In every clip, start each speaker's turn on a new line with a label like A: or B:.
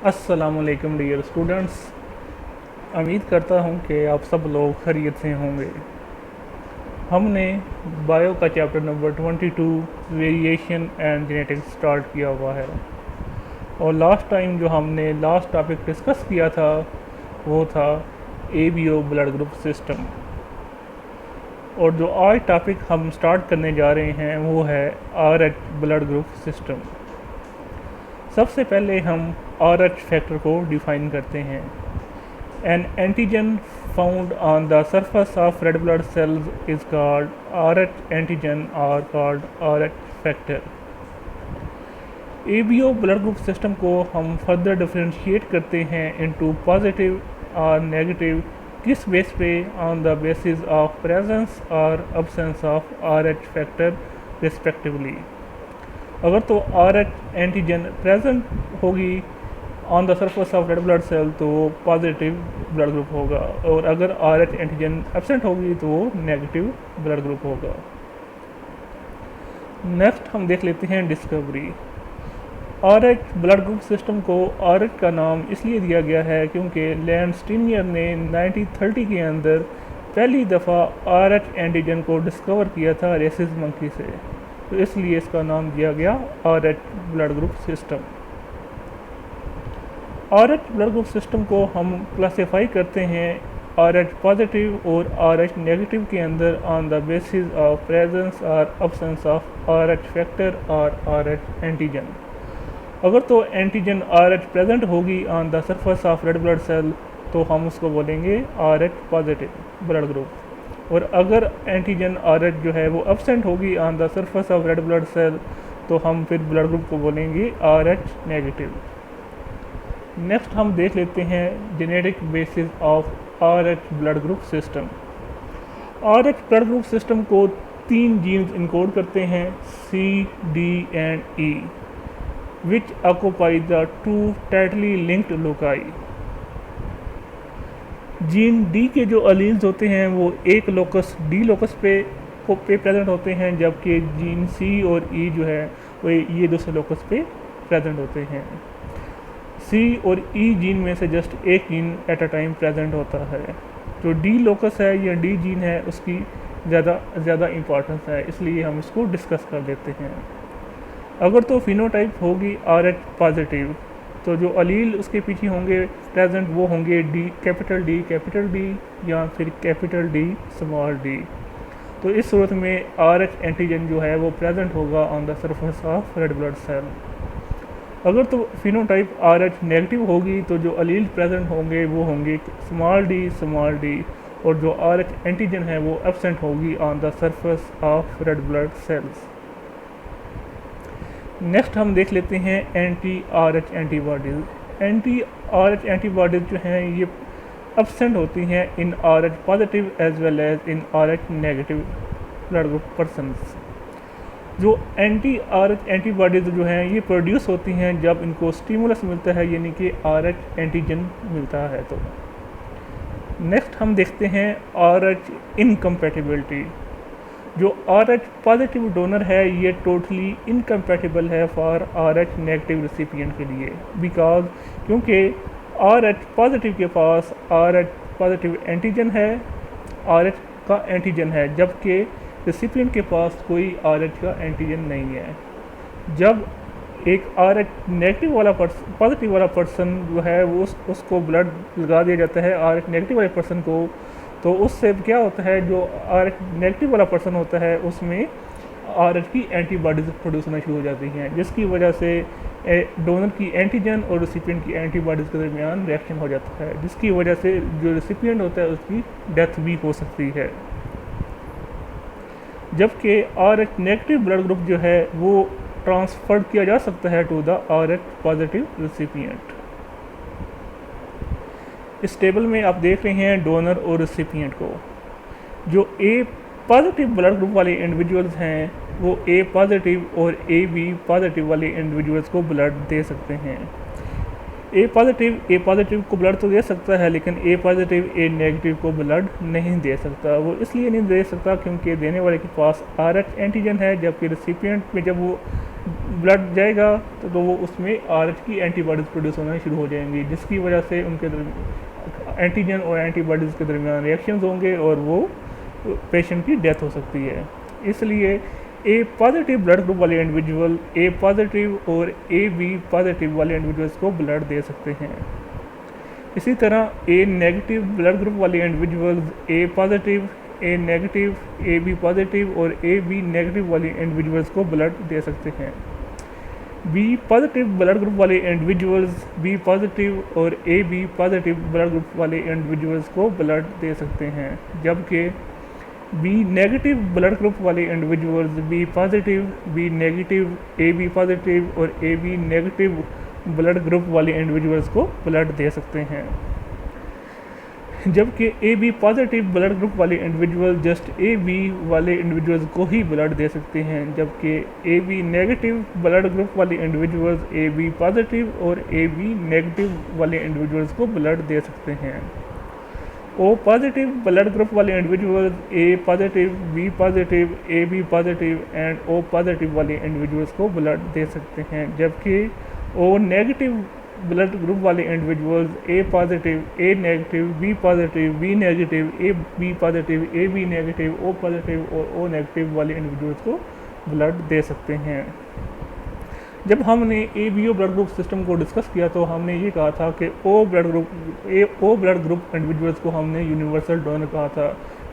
A: अस्सलामुअलैकुम dear students. उम्मीद करता हूँ कि आप सब लोग खैरियत से होंगे। हमने बायो का chapter number 22 variation and genetics start किया हुआ है और लास्ट टाइम जो हमने लास्ट टॉपिक डिस्कस किया था वो था एबीओ ब्लड ग्रुप सिस्टम। और जो आज टॉपिक हम स्टार्ट करने जा रहे हैं वो है आरएच ब्लड ग्रुप सिस्टम। सबसे पहले हम आरएच फैक्टर को डिफाइन करते हैं। An antigen found on the surface of red blood cells is called Rh antigen or called Rh factor. ABO blood group system को हम फर्दर डिफरेंशिएट करते हैं इनटू पॉजिटिव और नेगेटिव किस बेस पे, on the basis of presence और absence of RH factor respectively. अगर तो RH एंटीजन प्रेजेंट होगी on the surface of red blood cell तो वो पॉजिटिव ब्लड ग्रुप होगा, और अगर RH एंटीजन एब्सेंट होगी तो वो नेगेटिव ब्लड ग्रुप होगा। नेक्स्ट हम देख लेते हैं discovery. RH blood group system को RH का नाम इसलिए दिया गया है क्योंकि लैंडस्टीनियर ने 1930 के अंदर पहली दफ़ा RH एंटीजन को डिस्कवर किया था रेसिस मंकी से, तो इसलिए इसका नाम दिया गया RH blood group system. RH blood group system को हम क्लासीफाई करते हैं RH पॉजिटिव और RH नेगेटिव के अंदर on the basis of presence और अब्सेंस ऑफ RH फैक्टर और RH एंटीजन। अगर तो एंटीजन RH प्रेजेंट होगी on the surface of red blood cell तो हम उसको बोलेंगे RH पॉजिटिव ब्लड ग्रुप, और अगर एंटीजन RH जो है वो एब्सेंट होगी on the surface of red blood cell तो हम फिर ब्लड ग्रुप को बोलेंगे RH नेगेटिव। नेक्स्ट हम देख लेते हैं genetic basis of RH blood group system. RH blood group system को 3 जीन्स इनकोड करते हैं, C, D and E, which occupy the 2 tightly linked loci. Gene D के जो अलील्स होते हैं वो एक लोकस D लोकस पे प्रेजेंट होते हैं, जबकि जीन C और E जो है वो ये दूसरे लोकस पे प्रेजेंट होते हैं। C और E जीन में से जस्ट एक gene at a time present होता है। जो D लोकस है या D जीन है उसकी ज़्यादा इम्पोर्टेंस है, इसलिए हम इसको डिस्कस कर लेते हैं। अगर तो फिनोटाइप होगी RH पॉजिटिव तो जो अलील उसके पीछे होंगे प्रेजेंट वो होंगे कैपिटल D या फिर कैपिटल D स्मॉल d। तो इस सूरत में RH एंटीजन जो है वो प्रेजेंट होगा on the surface of red blood cell. अगर तो फिनोटाइप RH नेगेटिव होगी तो जो अलील प्रेजेंट होंगे वो होंगे स्मॉल d, और जो RH एंटीजन है वो एब्सेंट होगी on the surface of red blood cells. Next हम देख लेते हैं anti RH antibodies. Anti RH antibodies जो हैं ये एब्सेंट होती हैं in RH positive as well as in RH negative blood group persons. जो एंटी RH एंटीबॉडीज़ जो हैं ये प्रोड्यूस होती हैं जब इनको स्टिमुलस मिलता है, यानी कि RH एंटीजन मिलता है। तो नेक्स्ट हम देखते हैं RH इनकम्पैटिबिलिटी। जो RH पॉजिटिव डोनर है ये टोटली इनकम्पैटिबल है फॉर RH नेगेटिव रेसिपिएंट के लिए, बिकॉज क्योंकि RH पॉजिटिव के पास RH पॉजिटिव एंटीजन है, RH का एंटीजन है, जबकि रेसिपिएंट के पास कोई RH का एंटीजन नहीं है। जब एक RH नेगेटिव वाला पॉजिटिव वाला पर्सन जो है वो उसको ब्लड लगा दिया जाता है RH नेगेटिव वाले पर्सन को, तो उससे क्या होता है जो RH नेगेटिव वाला पर्सन होता है उसमें RH की एंटीबॉडीज प्रोड्यूस होना शुरू हो जाती हैं, जिसकी वजह से डोनर की एंटीजन और रेसिपिएंट की एंटीबॉडीज़ के दरमियान रिएक्शन हो जाता है, जिसकी वजह से जो रेसिपिएंट होता है उसकी डेथ भी हो सकती है। जबकि RH नेगेटिव ब्लड ग्रुप जो है वो ट्रांसफ़र किया जा सकता है to the RH positive recipient. इस टेबल में आप देख रहे हैं डोनर और रेसिपिएंट को। जो A पॉजिटिव ब्लड ग्रुप वाले इंडिविजुअल्स हैं वो A पॉजिटिव और AB पॉजिटिव वाले इंडिविजुअल्स को ब्लड दे सकते हैं। A पॉजिटिव को ब्लड तो दे सकता है, लेकिन A पॉजिटिव A नेगेटिव को ब्लड नहीं दे सकता। वो इसलिए नहीं दे सकता क्योंकि देने वाले के पास RH एंटीजन है, जबकि रेसिपिएंट में जब वो ब्लड जाएगा तो वो उसमें RH की एंटीबॉडीज़ प्रोड्यूस होना शुरू हो जाएंगी, जिसकी वजह से उनके एंटीजन और एंटीबॉडीज़ के दरमियान रिएक्शंस होंगे और वो पेशेंट की डेथ हो सकती है। इसलिए ए पॉजिटिव ब्लड ग्रुप वाले इंडिविजुअल ए पॉजिटिव और ए बी पॉजिटिव वाले इंडिविजुअल्स को ब्लड दे सकते हैं। इसी तरह ए नेगेटिव ब्लड ग्रुप वाले individuals A positive, A negative, A B positive और ए बी नेगेटिव वाले इंडिविजुअल्स को ब्लड दे सकते हैं। बी पॉजिटिव ब्लड ग्रुप वाले इंडिविजुअल्स बी पॉजिटिव और A B positive blood group वाले इंडिविजुअल्स को ब्लड दे सकते हैं, जबकि बी नेगेटिव ब्लड ग्रुप वाले individuals B positive, B negative, A B positive और A B negative blood group वाले इंडिविजुअल्स को ब्लड दे सकते हैं, जबकि A B positive blood group वाले इंडिविजुअल जस्ट ए बी वाले इंडिविजुअल्स को ही ब्लड दे सकते हैं, जबकि A B negative blood group वाले इंडिविजुअल्स ए बी पॉजिटिव और ए बी नेगेटिव वाले इंडिविजुअल्स को ब्लड दे सकते हैं। ओ पॉजिटिव ब्लड ग्रुप वाले individuals A positive, B positive, A B positive and O positive वाले इंडिविजुअल्स को ब्लड दे सकते हैं, जबकि ओ नेगेटिव ब्लड ग्रुप वाले individuals A positive, A negative, B positive, B negative, A B positive, A B negative, O positive और O negative वाले individuals को ब्लड दे सकते हैं। जब हमने ABO ब्लड ग्रुप सिस्टम को डिस्कस किया तो हमने ये कहा था कि ओ ब्लड ग्रुप इंडिविजुअल्स को हमने यूनिवर्सल डोनर कहा था,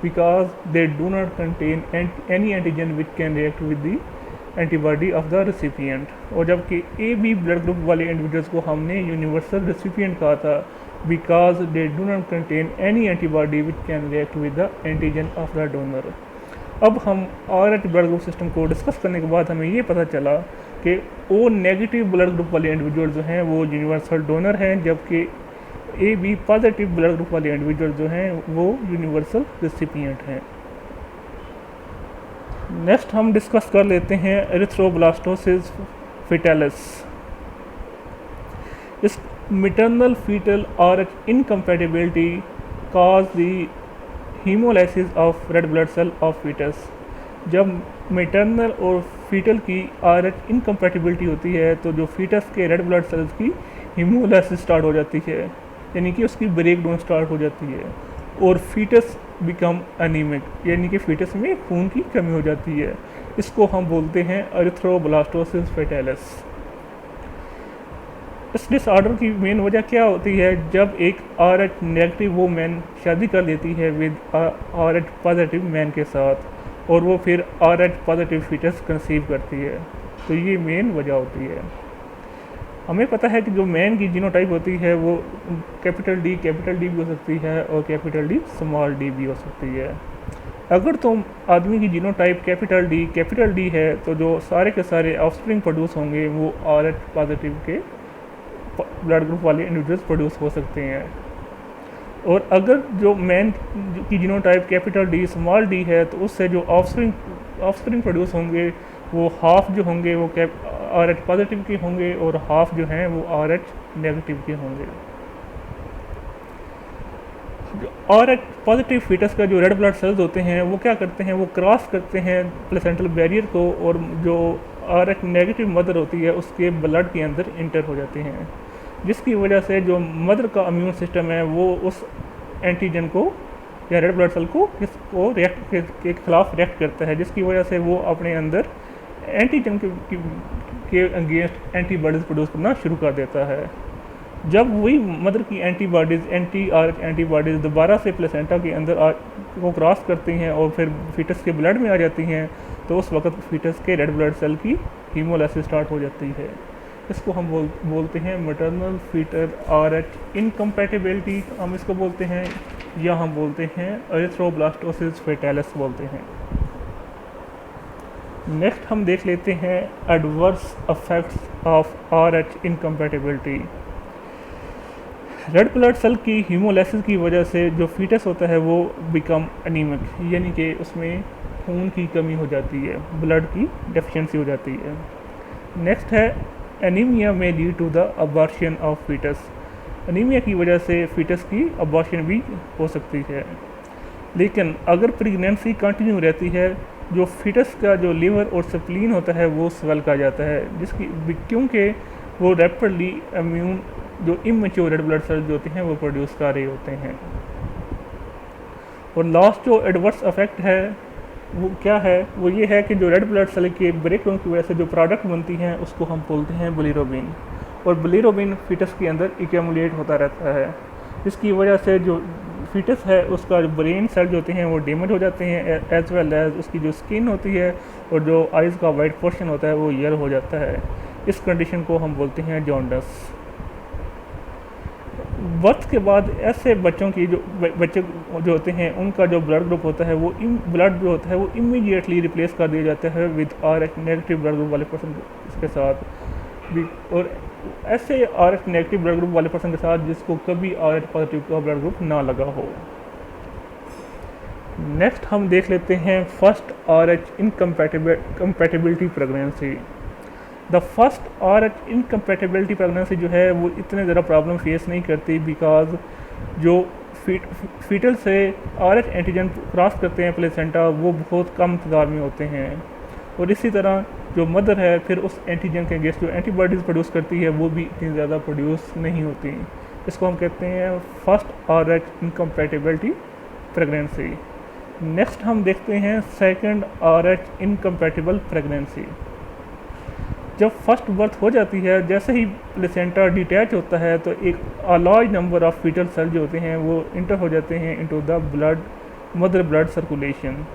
A: because they do not contain any antigen which can react with the antibody of the recipient. और जबकि AB ब्लड ग्रुप वाले इंडिविजुअल्स को हमने यूनिवर्सल रेसिपिएंट कहा था, because they do not contain any antibody which can react with the antigen of the donor. अब हम RH blood group system को डिस्कस करने के बाद हमें ये पता चला कि O नेगेटिव ब्लड ग्रुप वाले इंडिविजुअल जो हैं वो यूनिवर्सल डोनर हैं, जबकि AB पॉजिटिव ब्लड ग्रुप वाले इंडिविजुअल जो हैं वो यूनिवर्सल रेसिपिएंट हैं। नेक्स्ट हम डिस्कस कर लेते हैं एरिथ्रोब्लास्टोसिस फेटालिस। इस maternal foetal RH incompatibility cause the haemolysis of red blood cell of foetus. जब मैटरनल और फीटल की RH इनकम्पैटिबिलिटी होती है तो जो फीटस के रेड ब्लड सेल्स की हीमोलाइसिस स्टार्ट हो जाती है, यानी कि उसकी ब्रेक डाउन स्टार्ट हो जाती है और फीटस बिकम एनीमिक, यानी कि फीटस में खून की कमी हो जाती है। इसको हम बोलते हैं एरिथ्रोब्लास्टोसिस फेटालिस। इस डिसऑर्डर की मेन वजह क्या होती है? जब एक RH नेगेटिव वूमेन शादी कर लेती है विद RH पॉजिटिव मैन के साथ और वो फिर RH पॉजिटिव फीटस कंसीव करती है, तो ये मेन वजह होती है। हमें पता है कि जो मैन की जीनोटाइप होती है वो कैपिटल डी भी हो सकती है और कैपिटल डी भी हो सकती है। अगर तो आदमी की जीनोटाइप कैपिटल डी है तो जो सारे के सारे ऑफस्प्रिंग प्रोड्यूस होंगे वो RH पॉजिटिव के ब्लड ग्रुप वाले इंडिविजुअल्स प्रोड्यूस हो सकते हैं। और अगर जो मैन की जीनोटाइप कैपिटल डी है तो उससे जो ऑफस्प्रिंग प्रोड्यूस होंगे वो हाफ जो होंगे वो RH पॉजिटिव के होंगे और हाफ जो हैं वो RH नेगेटिव के होंगे। जो RH पॉजिटिव फीटस का जो रेड ब्लड सेल्स होते हैं वो क्या करते हैं, वो क्रॉस करते हैं प्लेसेंटल बैरियर को और जो RH नेगेटिव मदर होती है उसके ब्लड के अंदर इंटर हो जाते हैं, जिसकी वजह से जो मदर का इम्यून सिस्टम है वो उस एंटीजन को या रेड ब्लड सेल को इसको रिएक्ट के खिलाफ रिएक्ट करता है, जिसकी वजह से वो अपने अंदर एंटीजन के अगेंस्ट एंटीबॉडीज़ प्रोड्यूस करना शुरू कर देता है। जब वही मदर की एंटी-RH एंटीबॉडीज़ दोबारा से प्लेसेंटा के अंदर को क्रॉस करती हैं और फिर फीटस के ब्लड में आ जाती हैं तो उस वक्त फीटस के रेड ब्लड सेल की हीमोलाइसिस स्टार्ट हो जाती है। इसको हम बोलते हैं मैटरनल फीटल RH इनकम्पैटिबिलिटी हम इसको बोलते हैं, या हम बोलते हैं एरिथ्रोब्लास्टोसिस फेटालिस बोलते हैं। नेक्स्ट हम देख लेते हैं adverse effects of RH incompatibility. Red blood cell की हीमोलाइसिस की वजह से जो फीटस होता है वो बिकम एनीमिक, यानी कि उसमें खून की कमी हो जाती है, ब्लड की डेफिशिएंसी हो जाती है। नेक्स्ट है एनीमिया में lead to the abortion of foetus. Anaemia की वजह से फीटस की अबॉर्शन भी हो सकती है, लेकिन अगर प्रेगनेंसी कंटिन्यू रहती है जो फीटस का जो लीवर और स्प्लीन होता है वो स्वेल का जाता है, जिसकी क्योंकि वो रैपिडली इम्यून जो इमेच्योर रेड ब्लड सेल्स जो होते हैं वो प्रोड्यूस कर रहे होते हैं। और लास्ट जो एडवर्स इफेक्ट है वो क्या है, वो ये है कि जो रेड ब्लड सेल के ब्रेकडाउन की वजह से जो प्रोडक्ट बनती हैं उसको हम बोलते हैं बिलिरुबिन, और बिलिरुबिन फीटस के अंदर एक्यूमुलेट होता रहता है, जिसकी वजह से जो फीटस है उसका जो ब्रेन सेल जो होते हैं वो डैमेज हो जाते हैं, एज वेल एज उसकी जो स्किन होती है और जो आइज़ का वाइट पोर्शन होता है वो येलो हो जाता है। इस कंडीशन को हम बोलते हैं जॉन्डस। बर्थ के बाद ऐसे बच्चों की जो बच्चे जो होते हैं उनका जो ब्लड ग्रुप होता है वो ब्लड जो होता है वो इमीडिएटली रिप्लेस कर दिया जाता है with RH negative blood group वाले पर्सन के साथ और ऐसे RH नेगेटिव ब्लड ग्रुप वाले पर्सन के साथ जिसको कभी RH पॉजिटिव का ब्लड ग्रुप ना लगा हो। नेक्स्ट हम देख लेते हैं first RH incompatibility pregnancy. The first RH incompatibility pregnancy जो है वो इतने ज़्यादा प्रॉब्लम फेस नहीं करती, बिकॉज जो फीटल से RH एंटीजन क्रॉस करते हैं प्लेसेंटा वो बहुत कम तादाद में होते हैं, और इसी तरह जो मदर है फिर उस एंटीजन के अगेंस्ट जो एंटीबॉडीज़ प्रोड्यूस करती है वो भी इतनी ज़्यादा प्रोड्यूस नहीं होती। इसको हम कहते हैं first RH incompatibility pregnancy. Next हम देखते हैं सेकंड RH इनकम्पैटिबल प्रेगनेंसी। जब फर्स्ट बर्थ हो जाती है, जैसे ही प्लेसेंटा डिटैच होता है तो एक large number of foetal cell जो होते हैं वो इंटर हो जाते हैं into the mother blood circulation,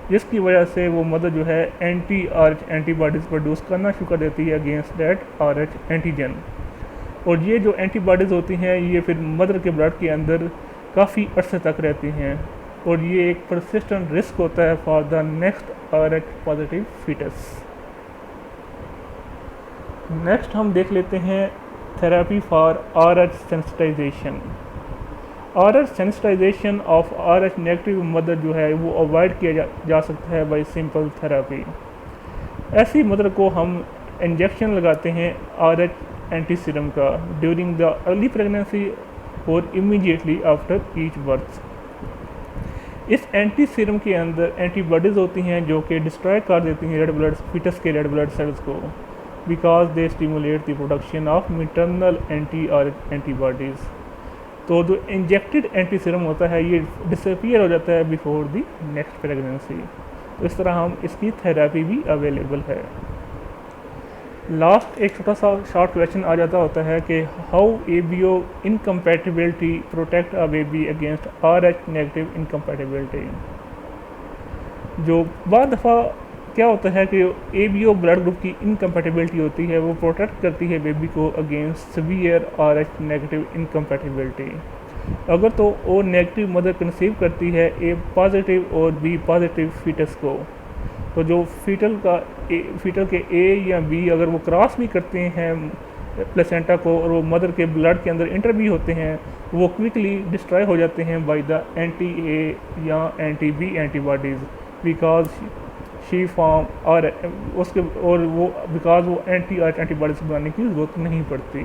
A: जिसकी वजह से वो मदर जो है RH एंटीबॉडीज़ प्रोड्यूस करना शुरू कर देती है अगेंस्ट दैट RH एंटीजन, और ये जो एंटीबॉडीज़ होती हैं ये फिर मदर के ब्लड के अंदर काफ़ी अरसे तक रहती हैं, और ये एक परसिस्टेंट रिस्क होता है for the next RH positive foetus. Next हम देख लेते हैं therapy for RH sensitisation. RH sensitisation of RH negative mother जो है वो अवॉइड किया जा सकता है बाय सिंपल थेरेपी। ऐसी मदर को हम इंजेक्शन लगाते हैं RH एंटी सीरम का ड्यूरिंग द अर्ली प्रेगनेंसी और इमीडिएटली आफ्टर ईच बर्थ। इस एंटी सीरम के अंदर एंटीबॉडीज़ होती हैं जो कि डिस्ट्रॉय कर देती हैं रेड ब्लड फीटस के रेड ब्लड सेल्स को, because they stimulate the production of maternal RH antibodies. तो जो इंजेक्टेड एंटी सीरम होता है ये डिसअपीयर हो जाता है बिफोर द नेक्स्ट प्रेगनेंसी, तो इस तरह हम इसकी थेरेपी भी अवेलेबल है। लास्ट एक छोटा सा शॉर्ट क्वेश्चन आ जाता होता है कि how ABO incompatibility protect a baby against RH negative incompatibility. जो बाद दफ़ा क्या होता है कि ABO ब्लड ग्रुप की इनकम्पैटिबिलिटी होती है वो प्रोटेक्ट करती है बेबी को against severe RH negative incompatibility. अगर तो O नेगेटिव मदर कंसीव करती है A पॉजिटिव और B पॉजिटिव फीटस को, तो जो फीटल के A या B अगर वो क्रॉस भी करते हैं प्लेसेंटा को और वो मदर के ब्लड के अंदर इंटर भी होते हैं, वो क्विकली डिस्ट्रॉय हो जाते हैं बाय द एंटी-A या एंटी-B एंटीबॉडीज़, बिकॉज शी फॉर्म और वो बिकॉज वो RH एंटीबॉडीज़ बनाने की ज़रूरत नहीं पड़ती।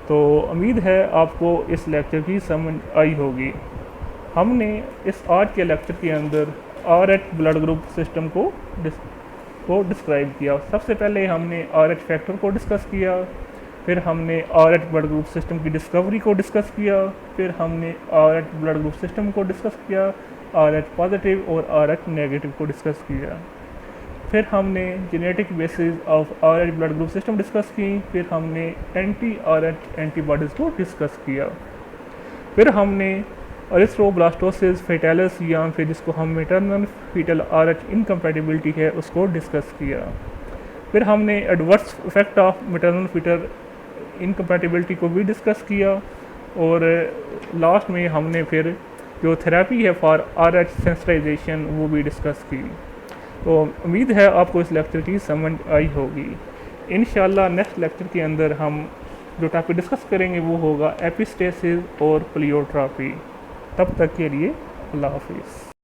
A: तो उम्मीद है आपको इस लेक्चर की समझ आई होगी। हमने इस आज के लेक्चर के अंदर RH ब्लड ग्रुप सिस्टम को डिस्क्राइब किया। सबसे पहले हमने RH फैक्टर को डिस्कस किया, फिर हमने RH ब्लड ग्रुप सिस्टम की डिस्कवरी को डिस्कस किया, फिर हमने RH ब्लड ग्रुप सिस्टम को डिस्कस किया, RH पॉजिटिव और RH नेगेटिव को डिस्कस किया, फिर हमने genetic basis of RH blood group system discuss की, फिर हमने एंटी-RH एंटीबॉडीज़ को डिस्कस किया, फिर हमने एरिथ्रोब्लास्टोसिस फेटालिस या फिर जिसको हम मैटरनल फीटल RH इनकम्पैटिबिलिटी है उसको डिस्कस किया, फिर हमने adverse effect of maternal foetal incompatibility को भी डिस्कस किया, और लास्ट में हमने फिर जो थेरेपी है फॉर RH सेंसिटाइजेशन वो भी डिस्कस की। तो उम्मीद है आपको इस लेक्चर की समझ आई होगी। इंशाल्लाह नेक्स्ट लेक्चर के अंदर हम जो टॉपिक डिस्कस करेंगे वो होगा एपिस्टेसिस और प्लियोट्रॉपी। तब तक के लिए अल्लाह हाफिज़।